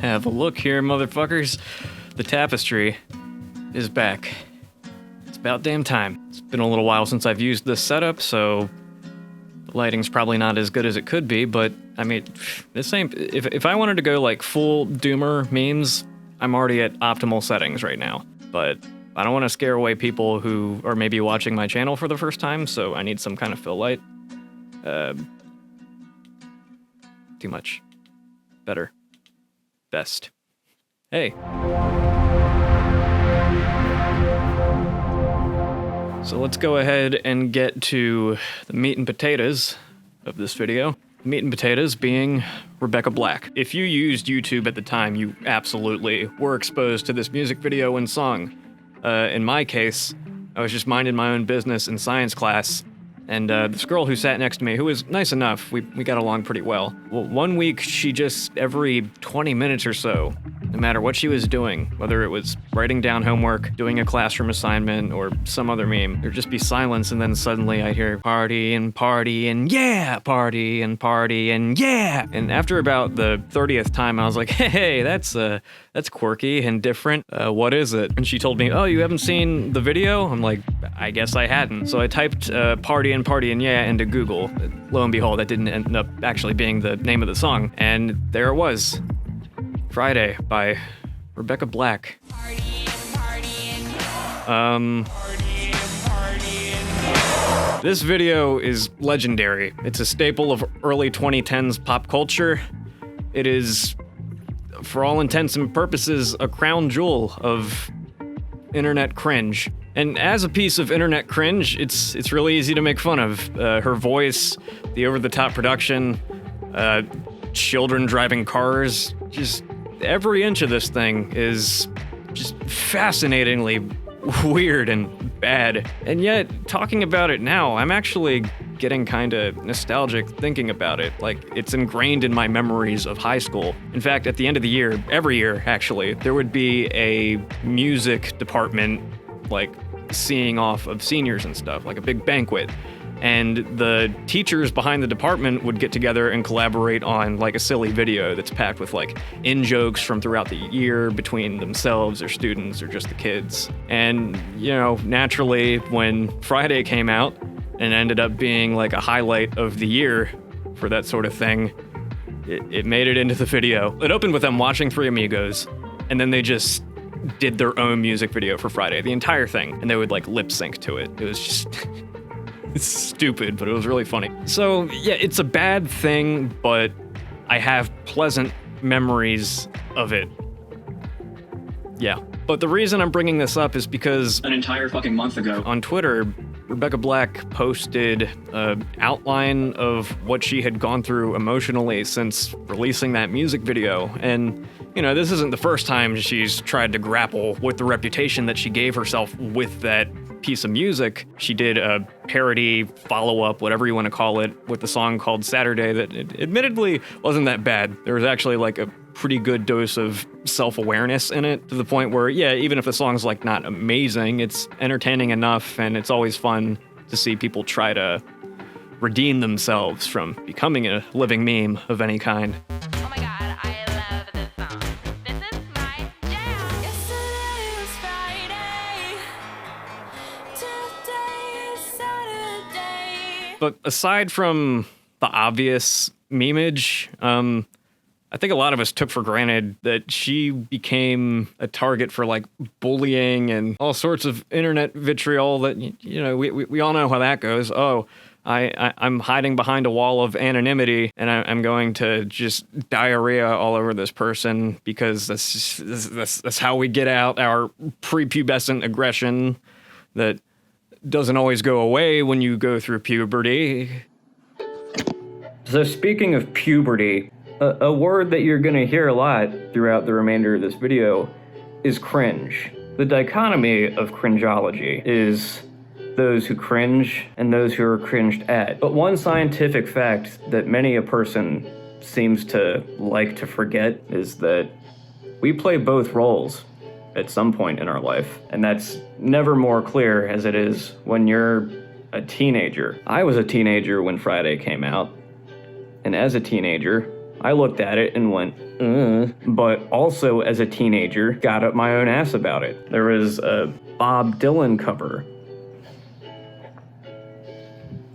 Have a look here, motherfuckers. The tapestry is back. It's about damn time. It's been a little while since I've used this setup, so the lighting's probably not as good as it could be, but I mean, this ain't... If I wanted to go like full doomer memes, I'm already at optimal settings right now. But I don't want to scare away people who are maybe watching my channel for the first time, so I need some kind of fill light. Too much. Better. Best. Hey. So let's go ahead and get to the meat and potatoes of this video. The meat and potatoes being Rebecca Black. If you used YouTube at the time, you absolutely were exposed to this music video and song. In my case, I was just minding my own business in science class, and this girl who sat next to me, who was nice enough, we got along pretty well. Well, one week, she just, every 20 minutes or so, no matter what she was doing, whether it was writing down homework, doing a classroom assignment, or some other meme, there'd just be silence, and then suddenly I'd hear party and party and yeah, party and party and yeah. And after about the 30th time, I was like, hey, that's quirky and different. What is it? And she told me, oh, you haven't seen the video? I'm like, I guess I hadn't. So I typed party and yeah into Google. Lo and behold, that didn't end up actually being the name of the song. And there it was. Friday by Rebecca Black. This video is legendary. It's a staple of early 2010s pop culture. It is, for all intents and purposes, a crown jewel of internet cringe. And as a piece of internet cringe, it's really easy to make fun of. Her voice, the over-the-top production, children driving cars, just every inch of this thing is just fascinatingly weird and bad. And yet, talking about it now, I'm actually getting kinda nostalgic thinking about it. Like, it's ingrained in my memories of high school. In fact, at the end of the year, every year actually, there would be a music department, like, seeing off of seniors and stuff, like a big banquet. And the teachers behind the department would get together and collaborate on like a silly video that's packed with like in-jokes from throughout the year between themselves or students or just the kids. And, you know, naturally, when Friday came out and ended up being like a highlight of the year for that sort of thing, it made it into the video. It opened with them watching Three Amigos, and then they just did their own music video for Friday, the entire thing, and they would like lip sync to it. It was just it's stupid, but it was really funny. So yeah, it's a bad thing, but I have pleasant memories of it. Yeah. But the reason I'm bringing this up is because an entire fucking month ago on Twitter, Rebecca Black posted an outline of what she had gone through emotionally since releasing that music video. And, you know, this isn't the first time she's tried to grapple with the reputation that she gave herself with that piece of music. She did a parody follow-up, whatever you want to call it, with the song called Saturday that admittedly wasn't that bad. There was actually like a pretty good dose of self-awareness in it, to the point where, yeah, even if the song's like not amazing, it's entertaining enough, and it's always fun to see people try to redeem themselves from becoming a living meme of any kind. Oh my god, I love this song. This is my jam. Yesterday was Friday. Today is Saturday. But aside from the obvious memeage, I think a lot of us took for granted that she became a target for like bullying and all sorts of internet vitriol that, you know, we all know how that goes. Oh, I'm hiding behind a wall of anonymity, and I'm going to just diarrhea all over this person because that's how we get out our prepubescent aggression that doesn't always go away when you go through puberty. So speaking of puberty, a word that you're gonna hear a lot throughout the remainder of this video is cringe. The dichotomy of cringeology is those who cringe and those who are cringed at. But one scientific fact that many a person seems to like to forget is that we play both roles at some point in our life. And that's never more clear as it is when you're a teenager. I was a teenager when Friday came out. And as a teenager, I looked at it and went, but also as a teenager, got up my own ass about it. There was a Bob Dylan cover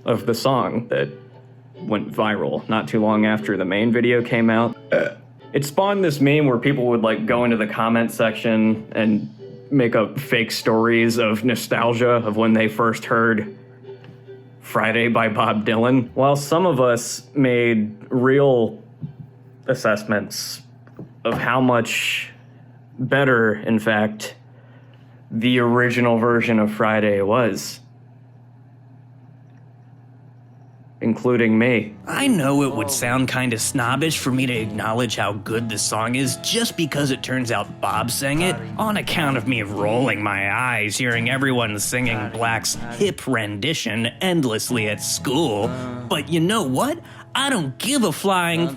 of the song that went viral not too long after the main video came out. It spawned this meme where people would like go into the comment section and make up fake stories of nostalgia of when they first heard Friday by Bob Dylan, while some of us made real assessments of how much better, in fact, the original version of Friday was. Including me. I know it would sound kind of snobbish for me to acknowledge how good this song is just because it turns out Bob sang it, on account of me rolling my eyes hearing everyone singing Black's hip rendition endlessly at school. But you know what? I don't give a flying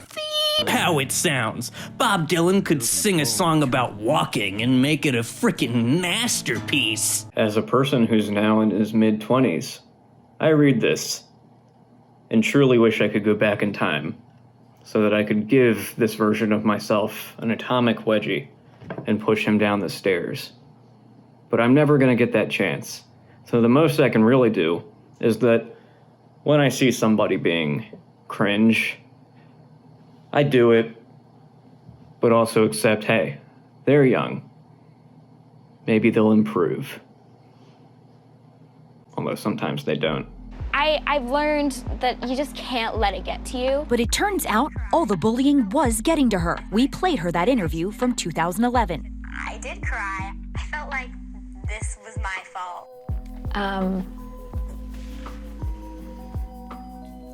how it sounds. Bob Dylan could sing a song about walking and make it a frickin' masterpiece. As a person who's now in his mid-20s, I read this and truly wish I could go back in time so that I could give this version of myself an atomic wedgie and push him down the stairs. But I'm never gonna get that chance. So the most I can really do is that when I see somebody being cringe, I do it, but also accept, hey, they're young. Maybe they'll improve. Although sometimes they don't. I've learned that you just can't let it get to you. But it turns out all the bullying was getting to her. We played her that interview from 2011. I did cry. I felt like this was my fault.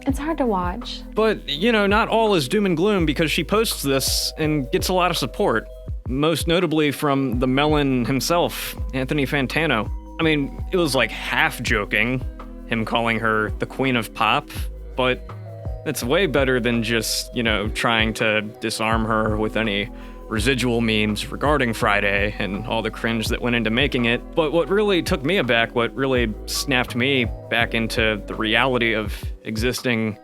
It's hard to watch. But, you know, not all is doom and gloom because she posts this and gets a lot of support. Most notably from the Melon himself, Anthony Fantano. I mean, it was like half joking, him calling her the Queen of Pop, but it's way better than just, you know, trying to disarm her with any residual memes regarding Friday and all the cringe that went into making it. But what really took me aback, what really snapped me back into the reality of existing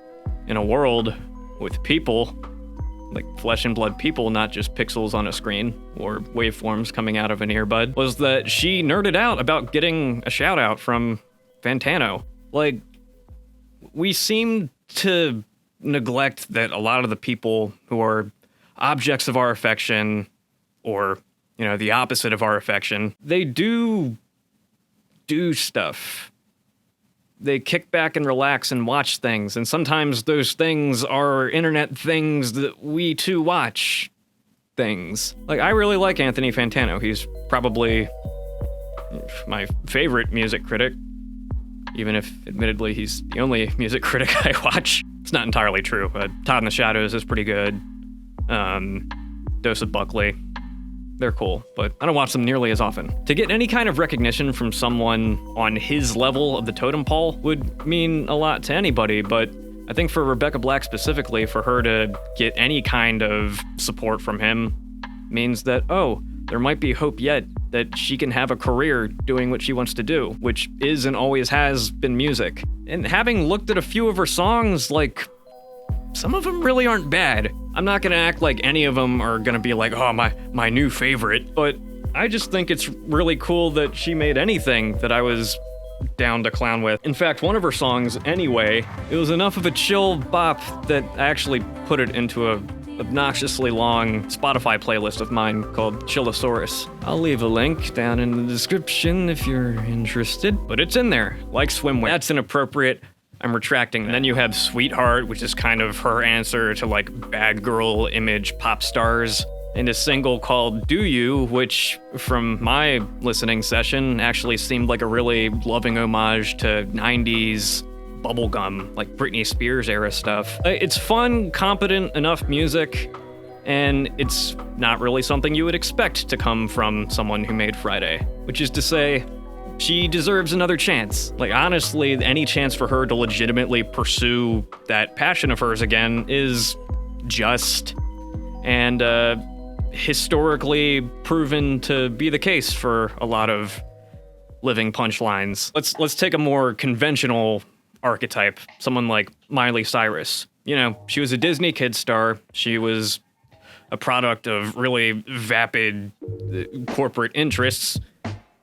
in a world with people, like flesh and blood people, not just pixels on a screen or waveforms coming out of an earbud, was that she nerded out about getting a shout out from Fantano. Like, we seem to neglect that a lot of the people who are objects of our affection, or, you know, the opposite of our affection, they do stuff. They kick back and relax and watch things, and sometimes those things are internet things that we too watch things. Like, I really like Anthony Fantano. He's probably my favorite music critic, even if, admittedly, he's the only music critic I watch. It's not entirely true, but Todd in the Shadows is pretty good. Dose of Buckley, they're cool, but I don't watch them nearly as often. To get any kind of recognition from someone on his level of the totem pole would mean a lot to anybody, but I think for Rebecca Black specifically, for her to get any kind of support from him means that, oh, there might be hope yet that she can have a career doing what she wants to do, which is and always has been music. And having looked at a few of her songs, like, some of them really aren't bad. I'm not gonna act like any of them are gonna be like, oh, my new favorite, but I just think it's really cool that she made anything that I was down to clown with. In fact, one of her songs, Anyway, it was enough of a chill bop that I actually put it into a obnoxiously long Spotify playlist of mine called Chillosaurus. I'll leave a link down in the description if you're interested, but it's in there, like Swimwear. That's inappropriate. I'm retracting. And then you have Sweetheart, which is kind of her answer to like bad girl image pop stars, and a single called Do You, which from my listening session actually seemed like a really loving homage to 90s bubblegum, like Britney Spears era stuff. It's fun, competent enough music, and it's not really something you would expect to come from someone who made Friday, which is to say, she deserves another chance. Like, honestly, any chance for her to legitimately pursue that passion of hers again is just and historically proven to be the case for a lot of living punchlines. Let's take a more conventional archetype, someone like Miley Cyrus. You know, she was a Disney kid star. She was a product of really vapid corporate interests.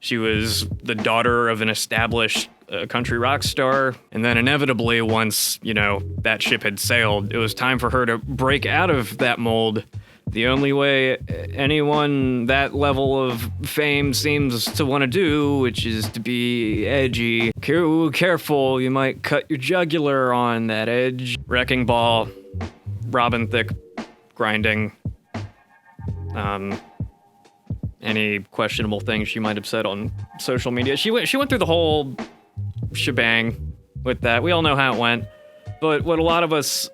She was the daughter of an established country rock star. And then inevitably, once, you know, that ship had sailed, it was time for her to break out of that mold. The only way anyone that level of fame seems to want to do, which is to be edgy. Careful, you might cut your jugular on that edge. Wrecking Ball, Robin Thicke, grinding. Any questionable things she might have said on social media. She went through the whole shebang with that. We all know how it went. But what a lot of us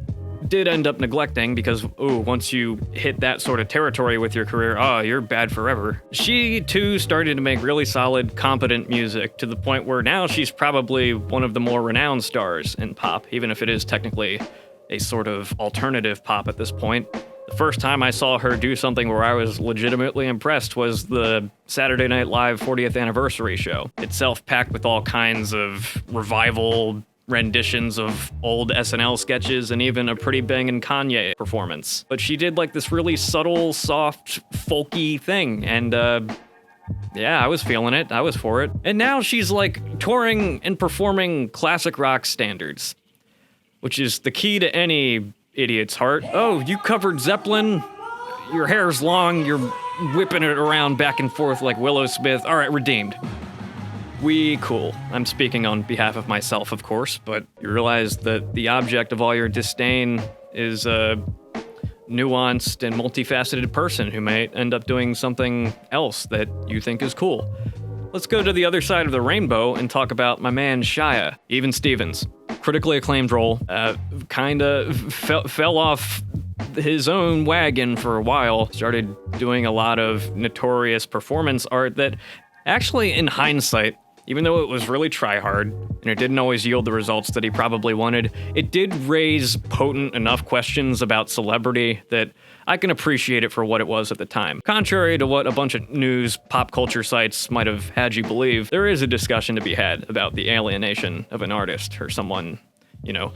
did end up neglecting, because, once you hit that sort of territory with your career, you're bad forever. She, too, started to make really solid, competent music, to the point where now she's probably one of the more renowned stars in pop, even if it is technically a sort of alternative pop at this point. The first time I saw her do something where I was legitimately impressed was the Saturday Night Live 40th anniversary show, itself packed with all kinds of revival renditions of old SNL sketches and even a Pretty Bangin' Kanye performance. But she did like this really subtle, soft, folky thing, and yeah, I was feeling it. I was for it. And now she's like touring and performing classic rock standards, which is the key to any idiot's heart. Oh, you covered Zeppelin? Your hair's long, you're whipping it around back and forth like Willow Smith. All right, redeemed. We cool. I'm speaking on behalf of myself, of course, but you realize that the object of all your disdain is a nuanced and multifaceted person who may end up doing something else that you think is cool. Let's go to the other side of the rainbow and talk about my man Shia, Even Stevens. Critically acclaimed role, kinda fell off his own wagon for a while, started doing a lot of notorious performance art that actually, in hindsight, even though it was really try-hard, and it didn't always yield the results that he probably wanted, it did raise potent enough questions about celebrity that I can appreciate it for what it was at the time. Contrary to what a bunch of news pop culture sites might have had you believe, there is a discussion to be had about the alienation of an artist or someone, you know,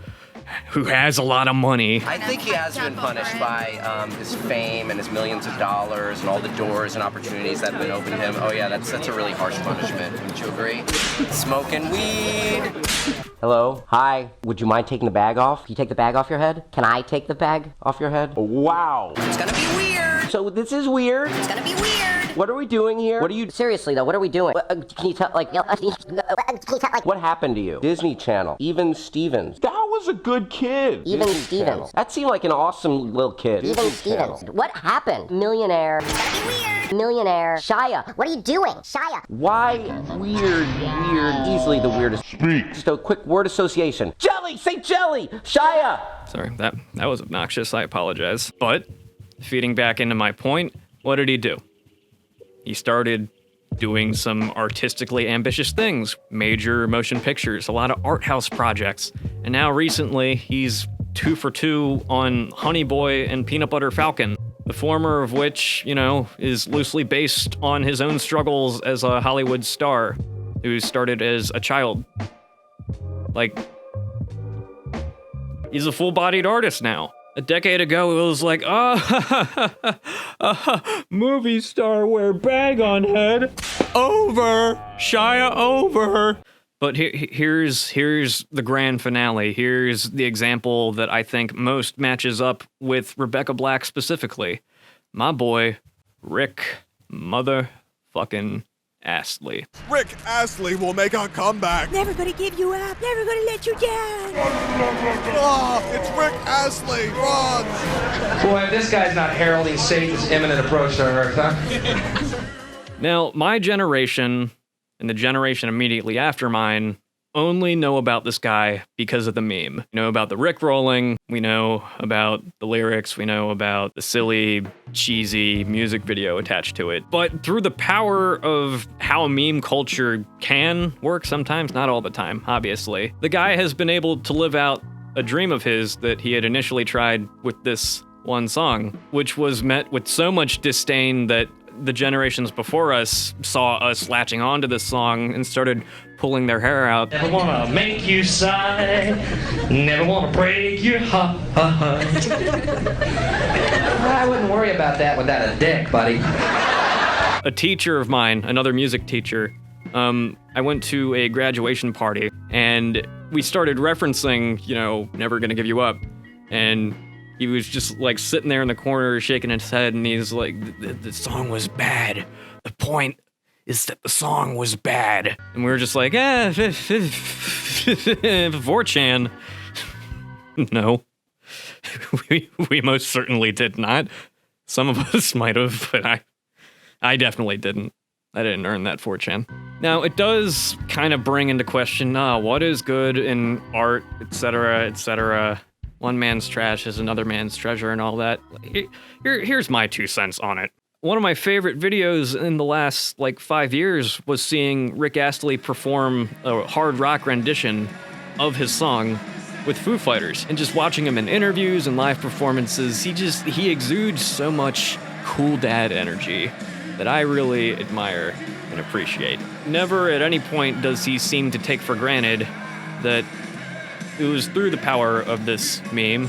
who has a lot of money. I think he has been punished by his fame and his millions of dollars and all the doors and opportunities that have been opened to him. Oh yeah, that's a really harsh punishment. Wouldn't you agree? Smoking weed. Hello? Hi. Would you mind taking the bag off? Can you take the bag off your head? Can I take the bag off your head? Wow. It's gonna be weird. So this is weird. It's gonna be weird. What are we doing here? What are you... Seriously, though, what are we doing? Can you tell, what happened to you? Disney Channel. Even Stevens. That was a good kid. Even Stevens. That seemed like an awesome little kid. Even Stevens. What happened? Millionaire. It's gonna be weird. Millionaire. Shia. What are you doing, Shia? Why weird? Easily the weirdest. Speak. Just a quick word association. Jelly! Say jelly! Shia! Sorry, that was obnoxious. I apologize. But, feeding back into my point, what did he do? He started doing some artistically ambitious things, major motion pictures, a lot of art house projects, and now recently he's 2 for 2 on Honey Boy and Peanut Butter Falcon, the former of which, you know, is loosely based on his own struggles as a Hollywood star who started as a child. Like, he's a full-bodied artist now. A decade ago, it was like, movie star wear bag on head. Over! Shia over! But here's the grand finale. Here's the example that I think most matches up with Rebecca Black specifically. My boy, Rick motherfucking Astley. Rick Astley will make a comeback. Never gonna give you up, never gonna let you down. It's Rick Astley, run! Boy, this guy's not heralding Satan's imminent approach to Earth, huh? Now, my generation, and the generation immediately after mine, only know about this guy because of the meme. We know about the Rickrolling, we know about the lyrics, we know about the silly, cheesy music video attached to it. But through the power of how meme culture can work sometimes, not all the time, obviously, the guy has been able to live out a dream of his that he had initially tried with this one song, which was met with so much disdain that the generations before us saw us latching onto this song and started pulling their hair out. Never wanna make you sigh, never wanna break your heart. I wouldn't worry about that without a dick, buddy. A teacher of mine, another music teacher, I went to a graduation party and we started referencing, you know, Never Gonna Give You Up. And he was just like sitting there in the corner shaking his head and he's like, the song was bad. The point is that the song was bad. And we were just like, 4chan. No, we most certainly did not. Some of us might have, but I definitely didn't. I didn't earn that 4chan. Now, it does kind of bring into question, what is good in art, etc., etc. One man's trash is another man's treasure and all that. Here's my 2 cents on it. One of my favorite videos in the last, 5 years was seeing Rick Astley perform a hard rock rendition of his song with Foo Fighters. And just watching him in interviews and live performances, he exudes so much cool dad energy that I really admire and appreciate. Never at any point does he seem to take for granted that it was through the power of this meme,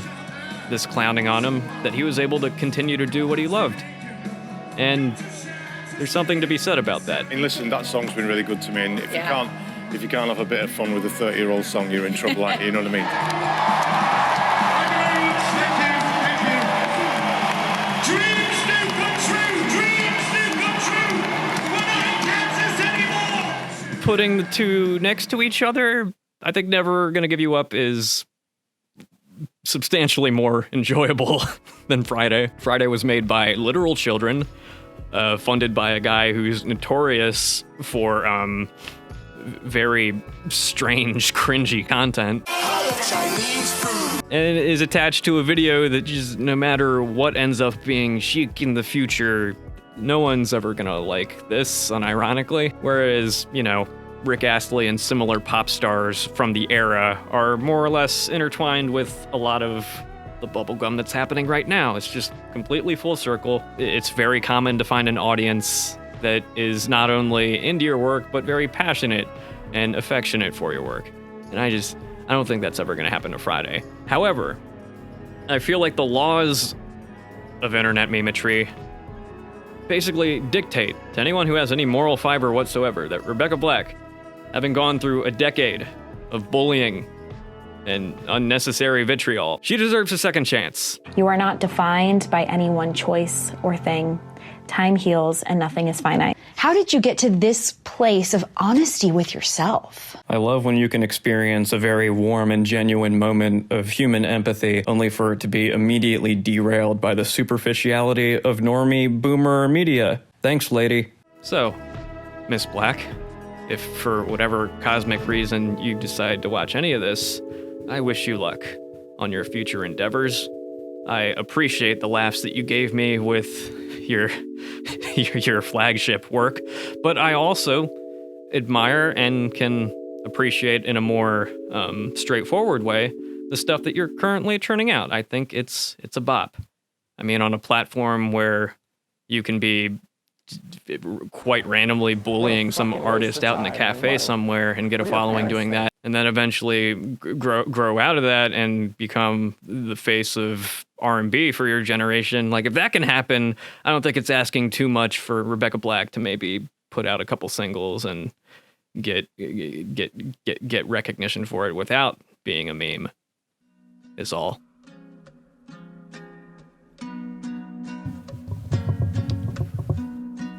this clowning on him, that he was able to continue to do what he loved. And there's something to be said about that. And listen, that song's been really good to me, and if you can't have a bit of fun with a 30-year-old song, you're in trouble, aren't you? You know what I mean? Dreams do come true! Dreams do come true! We're not in Kansas anymore! Putting the two next to each other, I think Never Gonna Give You Up is substantially more enjoyable than Friday. Friday was made by literal children, funded by a guy who's notorious for very strange, cringy content. And is attached to a video that just, no matter what ends up being chic in the future, no one's ever gonna like this, unironically. Whereas, you know, Rick Astley and similar pop stars from the era are more or less intertwined with a lot of the bubblegum that's happening right now. It's just completely full circle. It's very common to find an audience that is not only into your work, but very passionate and affectionate for your work. And I don't think that's ever gonna happen to Friday. However, I feel like the laws of internet memetry basically dictate to anyone who has any moral fiber whatsoever that Rebecca Black, having gone through a decade of bullying and unnecessary vitriol, she deserves a second chance. You are not defined by any one choice or thing. Time heals and nothing is finite. How did you get to this place of honesty with yourself? I love when you can experience a very warm and genuine moment of human empathy, only for it to be immediately derailed by the superficiality of normie boomer media. Thanks, lady. So, Miss Black, if for whatever cosmic reason you decide to watch any of this, I wish you luck on your future endeavors. I appreciate the laughs that you gave me with your flagship work, but I also admire and can appreciate in a more straightforward way the stuff that you're currently churning out. I think it's a bop. I mean, on a platform where you can be quite randomly bullying some artist out in a cafe somewhere and get a following doing that, and then eventually grow out of that and become the face of R&B for your generation. Like, if that can happen, I don't think it's asking too much for Rebecca Black to maybe put out a couple singles and get recognition for it without being a meme, is all.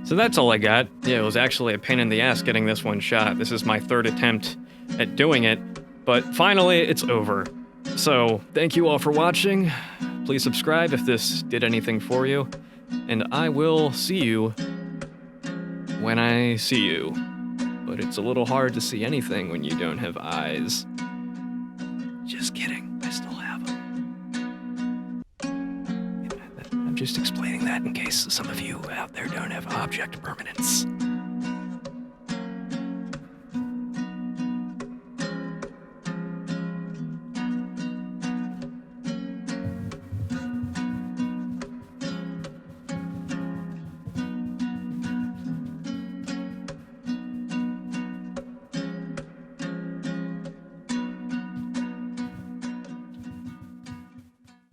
So that's all I got. Yeah, it was actually a pain in the ass getting this one shot. This is my third attempt at doing it, but finally it's over. So thank you all for watching. Please subscribe if this did anything for you, and I will see you when I see you. But it's a little hard to see anything when you don't have eyes. Just kidding, I still have them. I'm just explaining that in case some of you out there don't have object permanence.